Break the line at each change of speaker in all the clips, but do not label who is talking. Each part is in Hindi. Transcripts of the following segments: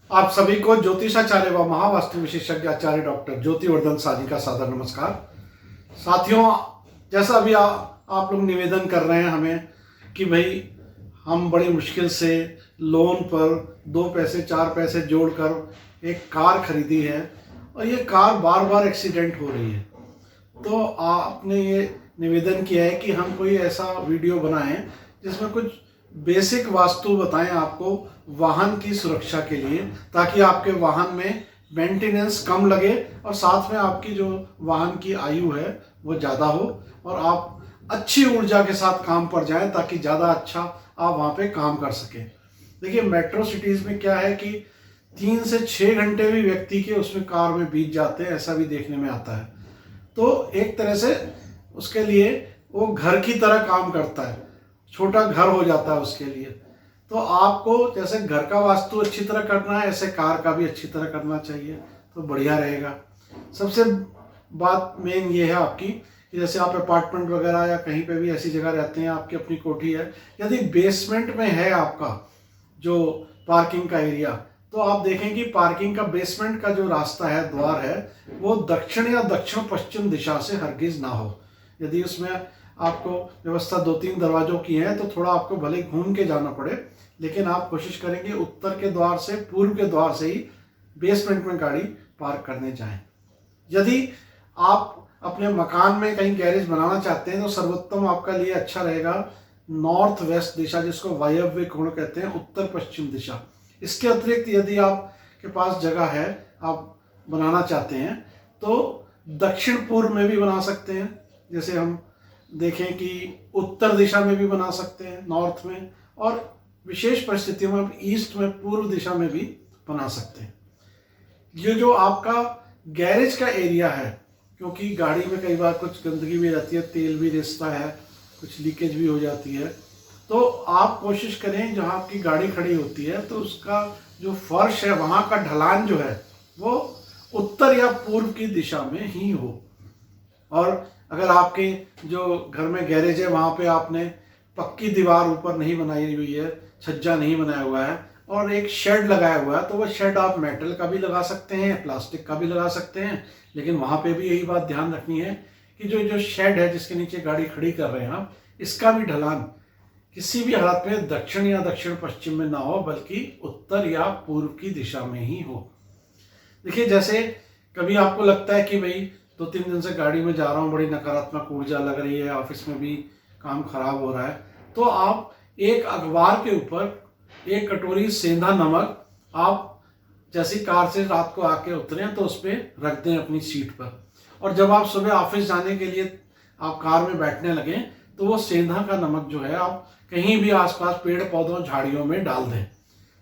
आप सभी को ज्योतिषाचार्य व महावास्तु विशेषज्ञ आचार्य डॉक्टर ज्योतिवर्धन साजी का सादर नमस्कार। साथियों, जैसा अभी आप लोग निवेदन कर रहे हैं हमें कि भाई हम बड़ी मुश्किल से लोन पर 2 पैसे 4 पैसे जोड़कर एक कार खरीदी है और ये कार बार बार एक्सीडेंट हो रही है, तो आपने ये निवेदन किया है कि हम कोई ऐसा वीडियो बनाएं जिसमें कुछ बेसिक वास्तु बताएं आपको वाहन की सुरक्षा के लिए, ताकि आपके वाहन में मेंटेनेंस कम लगे और साथ में आपकी जो वाहन की आयु है वो ज़्यादा हो और आप अच्छी ऊर्जा के साथ काम पर जाएं, ताकि ज़्यादा अच्छा आप वहाँ पे काम कर सकें। देखिए, मेट्रो सिटीज़ में क्या है कि 3 से 6 घंटे भी व्यक्ति के उसमें कार में बीत जाते हैं, ऐसा भी देखने में आता है। तो एक तरह से उसके लिए वो घर की तरह काम करता है, छोटा घर हो जाता है उसके लिए। तो आपको जैसे घर का वास्तु अच्छी तरह करना है, ऐसे कार का भी अच्छी तरह करना चाहिए, तो बढ़िया रहेगा। सबसे बात मेन ये है आपकी कि जैसे आप अपार्टमेंट वगैरह या कहीं पे भी ऐसी जगह रहते हैं, आपकी अपनी कोठी है, यदि बेसमेंट में है आपका जो पार्किंग का एरिया, तो आप देखें कि पार्किंग का बेसमेंट का जो रास्ता है, द्वार है, वो दक्षिण या दक्षिण पश्चिम दिशा से हरगिज ना हो। यदि उसमें आपको व्यवस्था 2-3 दरवाजों की है तो थोड़ा आपको भले घूम के जाना पड़े, लेकिन आप कोशिश करेंगे उत्तर के द्वार से, पूर्व के द्वार से ही बेसमेंट में गाड़ी पार्क करने जाएं। यदि आप अपने मकान में कहीं गैरेज बनाना चाहते हैं तो सर्वोत्तम आपका लिए अच्छा रहेगा नॉर्थ वेस्ट दिशा, जिसको वायव्य कोण कहते हैं, उत्तर पश्चिम दिशा। इसके अतिरिक्त यदि आपके पास जगह है, आप बनाना चाहते हैं, तो दक्षिण पूर्व में भी बना सकते हैं। जैसे हम देखें कि उत्तर दिशा में भी बना सकते हैं, नॉर्थ में, और विशेष परिस्थितियों में ईस्ट में, पूर्व दिशा में भी बना सकते हैं। ये जो आपका गैरेज का एरिया है, क्योंकि गाड़ी में कई बार कुछ गंदगी भी रहती है, तेल भी रिसता है, कुछ लीकेज भी हो जाती है, तो आप कोशिश करें जहाँ आपकी गाड़ी खड़ी होती है तो उसका जो फर्श है, वहाँ का ढलान जो है वो उत्तर या पूर्व की दिशा में ही हो। और अगर आपके जो घर में गैरेज है वहाँ पे आपने पक्की दीवार ऊपर नहीं बनाई हुई है, छज्जा नहीं बनाया हुआ है और एक शेड लगाया हुआ है, तो वो शेड आप मेटल का भी लगा सकते हैं, प्लास्टिक का भी लगा सकते हैं। लेकिन वहाँ पे भी यही बात ध्यान रखनी है कि जो शेड है जिसके नीचे गाड़ी खड़ी कर रहे हैं आप, इसका भी ढलान किसी भी हालत में दक्षिण या दक्षिण पश्चिम में ना हो, बल्कि उत्तर या पूर्व की दिशा में ही हो। देखिए, जैसे कभी आपको लगता है कि भाई 2-3 दिन से गाड़ी में जा रहा हूँ, बड़ी नकारात्मक ऊर्जा लग रही है, ऑफिस में भी काम खराब हो रहा है, तो आप एक अखबार के ऊपर 1 कटोरी सेंधा नमक आप जैसी कार से रात को आके उतरे तो उस पर रख दें अपनी सीट पर, और जब आप सुबह ऑफिस जाने के लिए आप कार में बैठने लगें तो वो सेंधा का नमक जो है आप कहीं भी आसपास पेड़ पौधों झाड़ियों में डाल दें,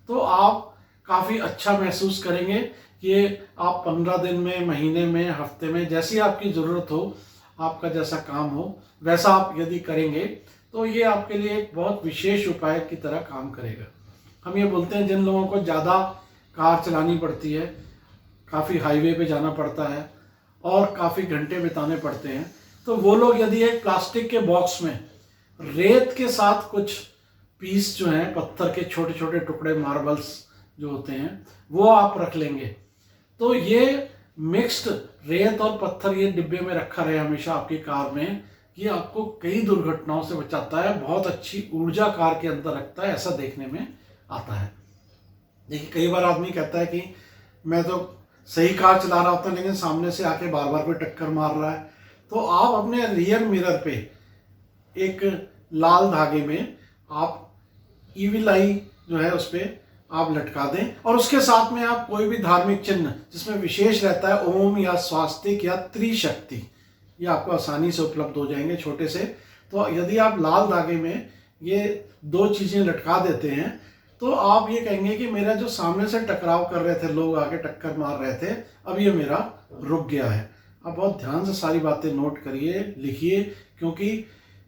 तो आप काफ़ी अच्छा महसूस करेंगे कि आप 15 दिन में, महीने में, हफ्ते में, जैसी आपकी ज़रूरत हो, आपका जैसा काम हो, वैसा आप यदि करेंगे तो ये आपके लिए एक बहुत विशेष उपाय की तरह काम करेगा। हम ये बोलते हैं जिन लोगों को ज़्यादा कार चलानी पड़ती है, काफ़ी हाईवे पे जाना पड़ता है और काफ़ी घंटे बिताने पड़ते हैं, तो वो लोग यदि एक प्लास्टिक के बॉक्स में रेत के साथ कुछ पीस जो हैं, पत्थर के छोटे छोटे टुकड़े, मार्बल्स जो होते हैं, वो आप रख लेंगे, तो ये मिक्स्ड रेत और पत्थर ये डिब्बे में रखा रहे हमेशा आपकी कार में, ये आपको कई दुर्घटनाओं से बचाता है, बहुत अच्छी ऊर्जा कार के अंदर रखता है, ऐसा देखने में आता है। देखिए, कई बार आदमी कहता है कि मैं तो सही कार चला रहा होता हूँ लेकिन सामने से आके बार बार कोई टक्कर मार रहा है, तो आप अपने रियर मिरर पे एक लाल धागे में आप ईविल आई जो है उस पर आप लटका दें, और उसके साथ में आप कोई भी धार्मिक चिन्ह जिसमें विशेष रहता है ओम या स्वास्तिक या त्रिशक्ति, ये आपको आसानी से उपलब्ध हो जाएंगे छोटे से। तो यदि आप लाल धागे में ये 2 चीज़ें लटका देते हैं तो आप ये कहेंगे कि मेरा जो सामने से टकराव कर रहे थे लोग, आके टक्कर मार रहे थे, अब ये मेरा रुक गया है। आप बहुत ध्यान से सारी बातें नोट करिए, लिखिए, क्योंकि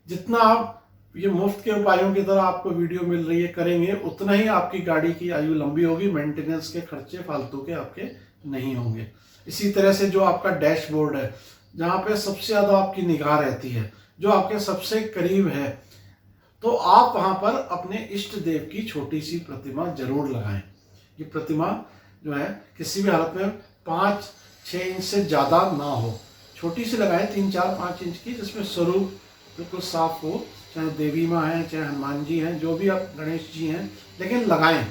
जितना आप ये मुफ्त के उपायों की तरह आपको वीडियो मिल रही है करेंगे, उतना ही आपकी गाड़ी की आयु लंबी होगी, मेंटेनेंस के खर्चे फालतू के आपके नहीं होंगे। इसी तरह से जो आपका डैशबोर्ड है, जहाँ पे सबसे ज़्यादा आपकी निगाह रहती है, जो आपके सबसे करीब है, तो आप वहाँ पर अपने इष्ट देव की छोटी सी प्रतिमा जरूर लगाएं। ये प्रतिमा जो है किसी भी हालत में 5-6 इंच से ज़्यादा ना हो। छोटी सी लगाएं 3-4-5 इंच की, जिसमें स्वरूप बिल्कुल साफ हो, चाहे देवी माँ हैं, चाहे हनुमान जी हैं, जो भी आप गणेश जी हैं, लेकिन लगाएं।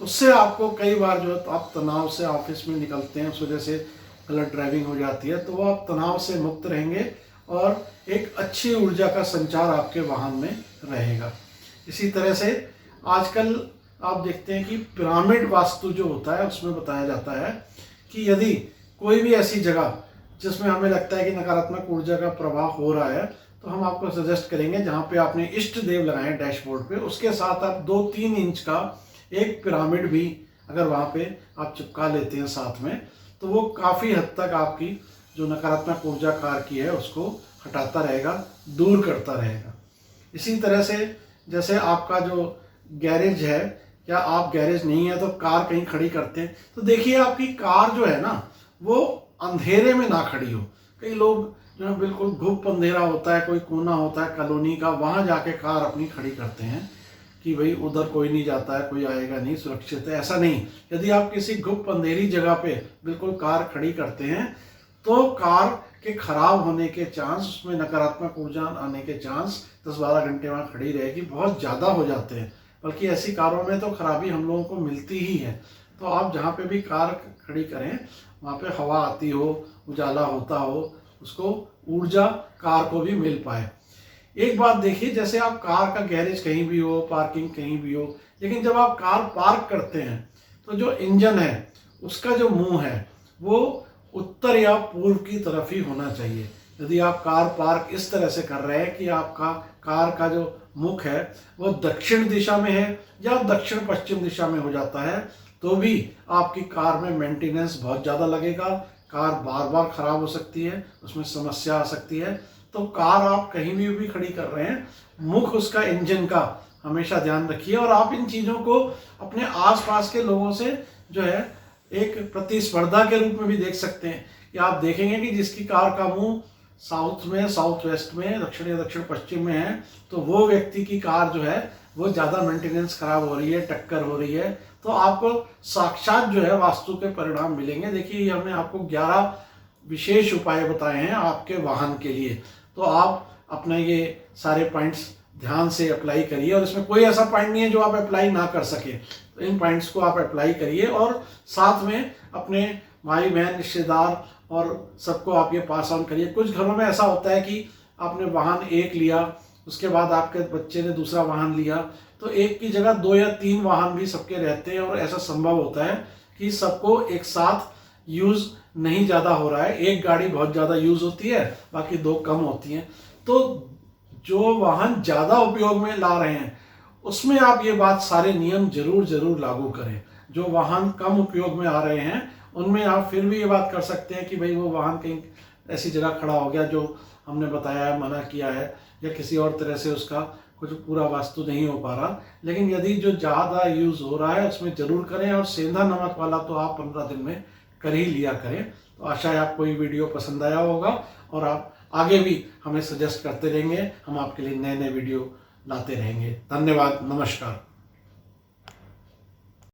उससे आपको कई बार जो है आप तनाव से ऑफिस में निकलते हैं, उस वजह से गलत ड्राइविंग हो जाती है, तो वो आप तनाव से मुक्त रहेंगे और एक अच्छी ऊर्जा का संचार आपके वाहन में रहेगा। इसी तरह से आजकल आप देखते हैं कि पिरामिड वास्तु जो होता है उसमें बताया जाता है कि यदि कोई भी ऐसी जगह जिसमें हमें लगता है कि नकारात्मक ऊर्जा का प्रवाह हो रहा है, तो हम आपको सजेस्ट करेंगे जहाँ पे आपने इष्ट देव लगाए डैशबोर्ड पे, उसके साथ आप 2-3 इंच का एक पिरामिड भी अगर वहाँ पे आप चिपका लेते हैं साथ में, तो वो काफ़ी हद तक आपकी जो नकारात्मक ऊर्जा कार की है उसको हटाता रहेगा, दूर करता रहेगा। इसी तरह से जैसे आपका जो गैरेज है, या आप गैरेज नहीं है तो कार कहीं खड़ी करते हैं, तो देखिए आपकी कार जो है ना वो अंधेरे में ना खड़ी हो। कई लोग जो है बिल्कुल गुप्त अंधेरा होता है, कोई कोना होता है कॉलोनी का, वहाँ जाके कार अपनी खड़ी करते हैं कि भाई उधर कोई नहीं जाता है, कोई आएगा नहीं, सुरक्षित है। ऐसा नहीं, यदि आप किसी गुप्त अंधेरी जगह पे बिल्कुल कार खड़ी करते हैं तो कार के खराब होने के चांस, उसमें नकारात्मक ऊर्जा आने के चांस 10-12 घंटे वहाँ खड़ी रहेगी बहुत ज़्यादा हो जाते हैं। बल्कि ऐसी कारों में तो खराबी हम लोगों को मिलती ही है। तो आप जहाँ पे भी कार खड़ी करें वहाँ पे हवा आती हो, उजाला होता हो, उसको ऊर्जा कार को भी मिल पाए। एक बात देखिए, जैसे आप कार का गैरेज कहीं भी हो, पार्किंग कहीं भी हो, लेकिन जब आप कार पार्क करते हैं तो जो इंजन है उसका जो मुंह है वो उत्तर या पूर्व की तरफ ही होना चाहिए। यदि आप कार पार्क इस तरह से कर रहे हैं कि आपका कार का जो मुख है वो दक्षिण दिशा में है या दक्षिण पश्चिम दिशा में हो जाता है, तो भी आपकी कार में मेंटेनेंस बहुत ज़्यादा लगेगा, कार बार बार ख़राब हो सकती है, उसमें समस्या आ सकती है। तो कार आप कहीं भी खड़ी कर रहे हैं, मुख उसका इंजन का हमेशा ध्यान रखिए। और आप इन चीज़ों को अपने आसपास के लोगों से जो है एक प्रतिस्पर्धा के रूप में भी देख सकते हैं कि आप देखेंगे कि जिसकी कार का मुंह साउथ में, साउथ वेस्ट में, दक्षिण या दक्षिण पश्चिम में है, तो वो व्यक्ति की कार जो है वो ज़्यादा मेंटेनेंस खराब हो रही है, टक्कर हो रही है। तो आपको साक्षात जो है वास्तु के परिणाम मिलेंगे। देखिए ये हमने आपको 11 विशेष उपाय बताए हैं आपके वाहन के लिए, तो आप अपने ये सारे पॉइंट्स ध्यान से अप्लाई करिए। और इसमें कोई ऐसा पॉइंट नहीं है जो आप अप्लाई ना कर सके, तो इन पॉइंट्स को आप अप्लाई करिए और साथ में अपने भाई बहन रिश्तेदार और सबको आप ये पास ऑन करिए। कुछ घरों में ऐसा होता है कि आपने वाहन एक लिया, उसके बाद आपके बच्चे ने दूसरा वाहन लिया, तो एक की जगह 2 या 3 वाहन भी सबके रहते हैं। और ऐसा संभव होता है कि सबको एक साथ यूज़ नहीं ज़्यादा हो रहा है, एक गाड़ी बहुत ज़्यादा यूज़ होती है, बाकी 2 कम होती हैं। तो जो वाहन ज़्यादा उपयोग में ला रहे हैं उसमें आप ये बात सारे नियम जरूर लागू करें। जो वाहन कम उपयोग में आ रहे हैं उनमें आप फिर भी ये बात कर सकते हैं कि भाई वो वाहन कहीं ऐसी जगह खड़ा हो गया जो हमने बताया है, मना किया है, या किसी और तरह से उसका कुछ पूरा वास्तु नहीं हो पा रहा। लेकिन यदि जो ज़्यादा यूज़ हो रहा है उसमें ज़रूर करें। और सेंधा नमक वाला तो आप 15 दिन में कर ही लिया करें। तो आशा है आपको ये वीडियो पसंद आया होगा और आप आगे भी हमें सजेस्ट करते रहेंगे, हम आपके लिए नए वीडियो लाते रहेंगे। धन्यवाद, नमस्कार।